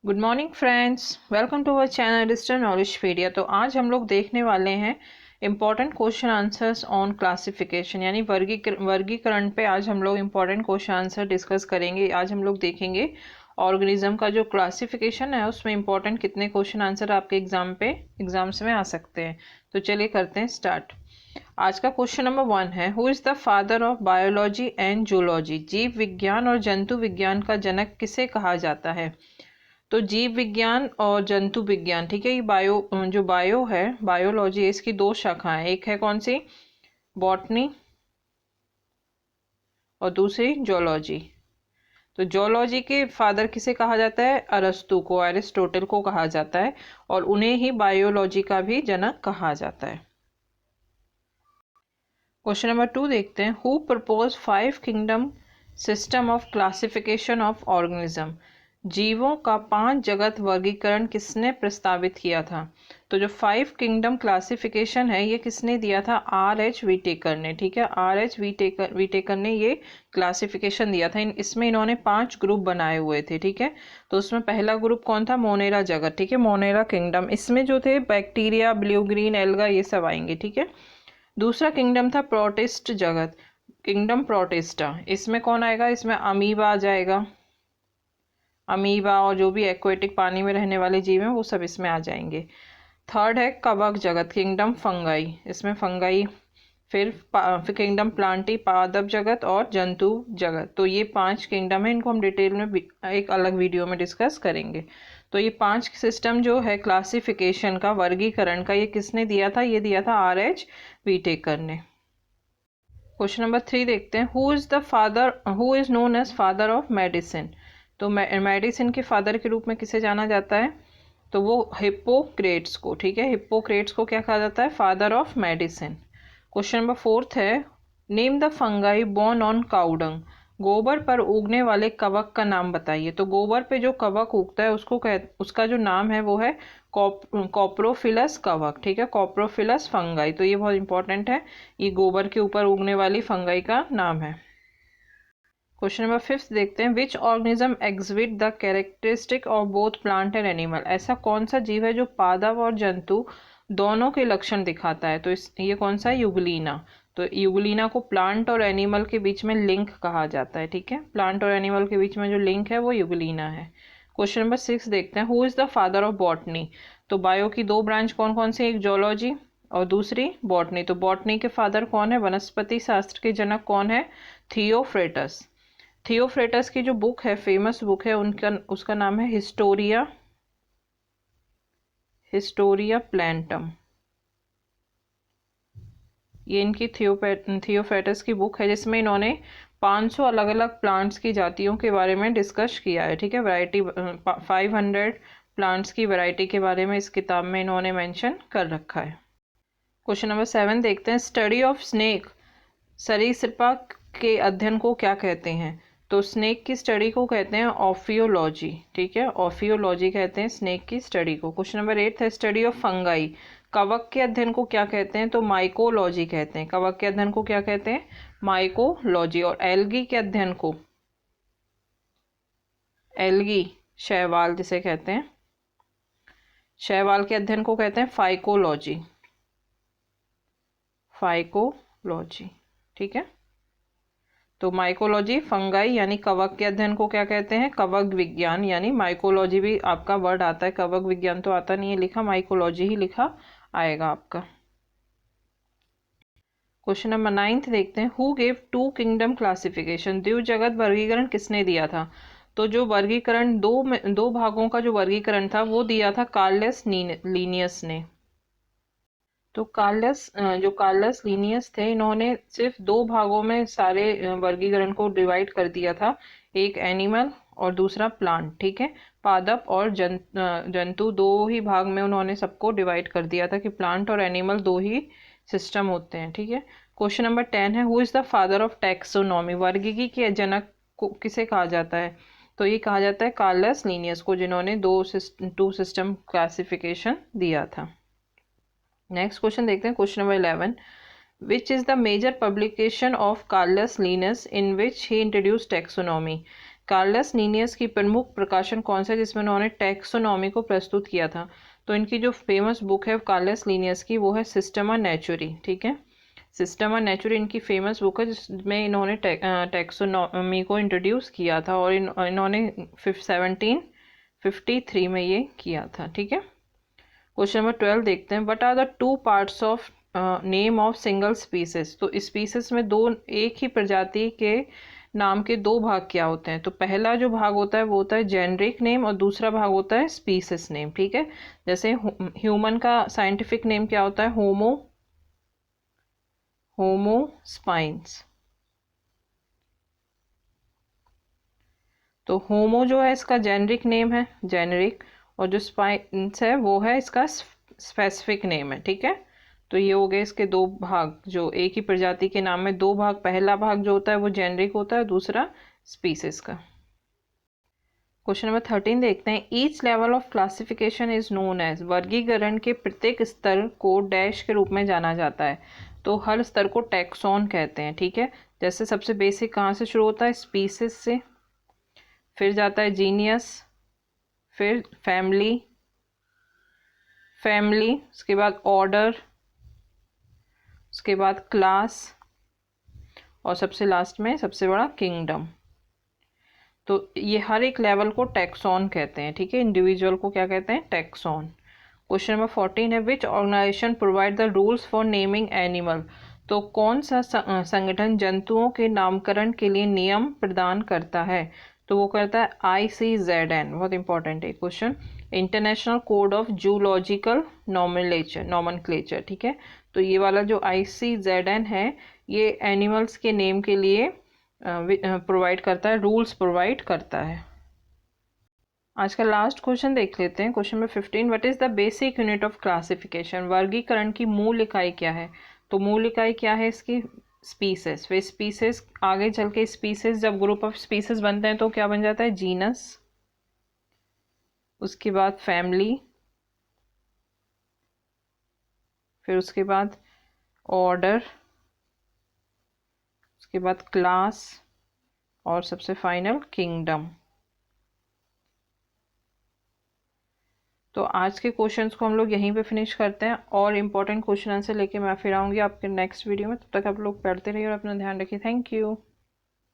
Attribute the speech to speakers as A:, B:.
A: Good morning friends, welcome to our channel digital knowledgepedia. तो आज हम लोग देखने वाले हैं important question answers on classification यानी वर्गीकरण पे। आज हम लोग इम्पॉर्टेंट क्वेश्चन आंसर डिस्कस करेंगे। आज हम लोग देखेंगे ऑर्गेनिज्म का जो क्लासिफिकेशन है उसमें इम्पॉर्टेंट कितने क्वेश्चन आंसर आपके एग्जाम्स में आ सकते हैं। तो चलिए करते हैं स्टार्ट। आज का क्वेश्चन नंबर 1 है, who is the father of biology and zoology? जीव विज्ञान और जंतु विज्ञान का जनक किसे कहा जाता है? तो जीव विज्ञान और जंतु विज्ञान, ठीक है, ये बायो है, बायोलॉजी, इसकी दो शाखाएं, एक है कौन सी, बॉटनी, और दूसरी जोलॉजी। तो जोलॉजी के फादर किसे कहा जाता है? अरस्तु को, एरिस्टोटल को कहा जाता है, और उन्हें ही बायोलॉजी का भी जनक कहा जाता है। क्वेश्चन नंबर 2 देखते हैं, who propose 5 kingdom system of classification of organism? जीवों का 5 जगत वर्गीकरण किसने प्रस्तावित किया था? तो जो 5 किंगडम क्लासिफिकेशन है ये किसने दिया था? R.H. व्हिटेकर ने, ठीक है, R.H. व्हिटेकर ने ये क्लासिफिकेशन दिया था। इसमें इन्होंने 5 ग्रुप बनाए हुए थे, ठीक है। तो उसमें पहला ग्रुप कौन था? मोनेरा जगत, ठीक है, मोनेरा किंगडम। इसमें जो थे बैक्टीरिया, ब्लू ग्रीन एल्गा, ये सब आएंगे, ठीक है। दूसरा किंगडम था प्रोटिस्ट जगत, किंगडम प्रोटिस्टा। इसमें कौन आएगा? इसमें अमीबा आ जाएगा, अमीबा, और जो भी एक्वेटिक पानी में रहने वाले जीव हैं वो सब इसमें आ जाएंगे। थर्ड है कवक जगत, किंगडम फंगाई, इसमें फंगाई। फिर किंगडम प्लांटी, पादप जगत, और जंतु जगत। तो ये 5 किंगडम है, इनको हम डिटेल में एक अलग वीडियो में डिस्कस करेंगे। तो ये 5 सिस्टम जो है क्लासिफिकेशन का, वर्गीकरण का, ये किसने दिया था? ये दिया था R.H. व्हिटेकर ने। क्वेश्चन नंबर 3 देखते हैं, who is known as father of medicine? तो मेडिसिन के फादर के रूप में किसे जाना जाता है? तो वो हिप्पोक्रेट्स को, ठीक है, हिप्पोक्रेट्स को क्या कहा जाता है? Father of medicine. Question number 4 है, name the fungi born on cow dung? गोबर पर उगने वाले कवक का नाम बताइए। तो गोबर पे जो कवक उगता है उसका जो नाम है वो है कॉप्रोफिलस कवक, ठीक है, कॉप्रोफिलस फंगाई। तो ये बहुत इंपॉर्टेंट है, ये गोबर के ऊपर उगने वाली फंगाई का नाम है। क्वेश्चन नंबर 5 देखते हैं, which organism exhibit the characteristic of both plant and animal? ऐसा कौन सा जीव है जो पादप और जंतु दोनों के लक्षण दिखाता है? तो ये कौन सा है? यूगलीना। तो यूगलीना को प्लांट और एनिमल के बीच में लिंक कहा जाता है, ठीक है, प्लांट और एनिमल के बीच में जो लिंक है वो यूगलीना है। क्वेश्चन नंबर 6 देखते हैं, who is the father of botany? तो बायो की 2 ब्रांच कौन कौन सी? एक जोलॉजी और दूसरी बॉटनी। तो बॉटनी के फादर कौन है? वनस्पति शास्त्र के जनक कौन है? थियोफ्रेटस। थियोफ्रेटस की जो बुक है, फेमस बुक है, उसका नाम है हिस्टोरिया प्लांटम। ये इनकी थियोफ्रेटस की बुक है, जिसमें इन्होंने 500 अलग अलग प्लांट्स की जातियों के बारे में डिस्कस किया है, ठीक है, वैरायटी 500 प्लांट्स की वैरायटी के बारे में इस किताब में इन्होंने मेंशन कर रखा है। क्वेश्चन नंबर 7 देखते हैं, स्टडी ऑफ स्नेक, सरीसृपा के अध्ययन को क्या कहते हैं? तो स्नेक की स्टडी को कहते हैं ऑफियोलॉजी, ठीक है, ऑफियोलॉजी कहते हैं स्नेक की स्टडी को। क्वेश्चन नंबर 8 है, स्टडी ऑफ फंगाई, कवक के अध्ययन को क्या कहते हैं? तो माइकोलॉजी कहते हैं। कवक के अध्ययन को क्या कहते हैं? माइकोलॉजी। और एल्गी के अध्ययन को, एल्गी, शैवाल जिसे कहते हैं, शैवाल के अध्ययन को कहते हैं फाइकोलॉजी, फाइकोलॉजी, ठीक है। तो माइकोलॉजी, फंगाई यानी कवक के अध्ययन को क्या कहते हैं? कवक विज्ञान, यानी माइकोलॉजी भी आपका वर्ड आता है, कवक विज्ञान तो आता नहीं है लिखा, माइकोलॉजी ही लिखा आएगा आपका। क्वेश्चन नंबर 9 देखते हैं, हु गेव 2 किंगडम क्लासिफिकेशन? द्विव जगत वर्गीकरण किसने दिया था? तो जो वर्गीकरण दो भागों का जो वर्गीकरण था वो दिया था कार्लस लीनियस ने। तो कार्लस लीनियस थे, इन्होंने सिर्फ 2 भागों में सारे वर्गीकरण को डिवाइड कर दिया था, एक एनिमल और दूसरा प्लांट, ठीक है, पादप और जंतु 2 ही भाग में उन्होंने सबको डिवाइड कर दिया था कि प्लांट और एनिमल 2 ही सिस्टम होते हैं, ठीक है। क्वेश्चन नंबर 10 है, who is the father of taxonomy? वर्गीकी के जनक को किसे कहा जाता है? तो ये कहा जाता है कार्लस लीनियस को, जिन्होंने 2 सिस्टम क्लासिफिकेशन दिया था। नेक्स्ट क्वेश्चन देखते हैं, question number 11, which is the major publication of Carolus Linnaeus in which he introduce taxonomy? Carolus Linnaeus की प्रमुख प्रकाशन कौन सा है जिसमें उन्होंने टैक्सोनॉमी को प्रस्तुत किया था? तो इनकी जो फेमस बुक है कार्लस लीनियस की वो है सिस्टमा नेचुरी, ठीक है। सिस्टमा नेचुरी इनकी फेमस बुक है जिसमें इन्होंने टैक्सोनॉमी को इंट्रोड्यूस किया था और इन्होंने 1753 में ये किया था, ठीक है। क्वेश्चन नंबर 12 देखते हैं, what are the two parts of name of single species? तो स्पीसीज में दो, एक ही प्रजाति के नाम के दो भाग क्या होते हैं? तो पहला जो भाग होता है वो होता है जेनरिक नेम और दूसरा भाग होता है स्पीसीज नेम, ठीक है। जैसे ह्यूमन का साइंटिफिक नेम क्या होता है? होमो स्पाइंस। तो होमो जो है इसका जेनरिक नेम है, जेनरिक, और जो स्पाइंस है वो है इसका स्पेसिफिक नेम है, ठीक है। तो ये हो गए इसके दो भाग, जो एक ही प्रजाति के नाम में दो भाग, पहला भाग जो होता है वो जेनरिक होता है, दूसरा स्पीसीज का। क्वेश्चन नंबर 13 देखते हैं, each level of classification is known as? वर्गीकरण के प्रत्येक स्तर को डैश के रूप में जाना जाता है। तो हर स्तर को टैक्सॉन कहते हैं, ठीक है। जैसे सबसे बेसिक कहाँ से शुरू होता है? स्पीसीज से, फिर जाता है जीनियस, फिर फैमिली, उसके बाद ऑर्डर, उसके बाद क्लास, और सबसे लास्ट में सबसे बड़ा किंगडम। तो ये हर एक लेवल को टैक्सॉन कहते हैं, ठीक है। इंडिविजुअल को क्या कहते हैं? टैक्सॉन। क्वेश्चन नंबर 14 है, which organisation provide the rules for naming animal? तो कौन सा संगठन जंतुओं के नामकरण के लिए नियम प्रदान करता है? तो वो करता है ICZN, बहुत इंपॉर्टेंट है question, international code of zoological nomenclature, ठीक है। तो ये वाला जो ICZN है ये एनिमल्स के नेम के लिए प्रोवाइड करता है, रूल्स प्रोवाइड करता है। आज का लास्ट क्वेश्चन देख लेते हैं, question number 15, what is the basic unit of classification? वर्गीकरण की मूल इकाई क्या है? तो मूल इकाई क्या है इसकी? स्पीसीज। फिर स्पीसीज आगे चल के स्पीसीज, जब ग्रुप ऑफ स्पीसीज बनते हैं तो क्या बन जाता है? जीनस, उसके बाद फैमिली, फिर उसके बाद ऑर्डर, उसके बाद क्लास, और सबसे फाइनल किंगडम। तो आज के क्वेश्चंस को हम लोग यहीं पे फिनिश करते हैं, और इम्पोर्टेंट क्वेश्चन आंसर लेके मैं फिर आऊँगी आपके नेक्स्ट वीडियो में। तब तक आप लोग पढ़ते रहिए और अपना ध्यान रखिए। Thank you.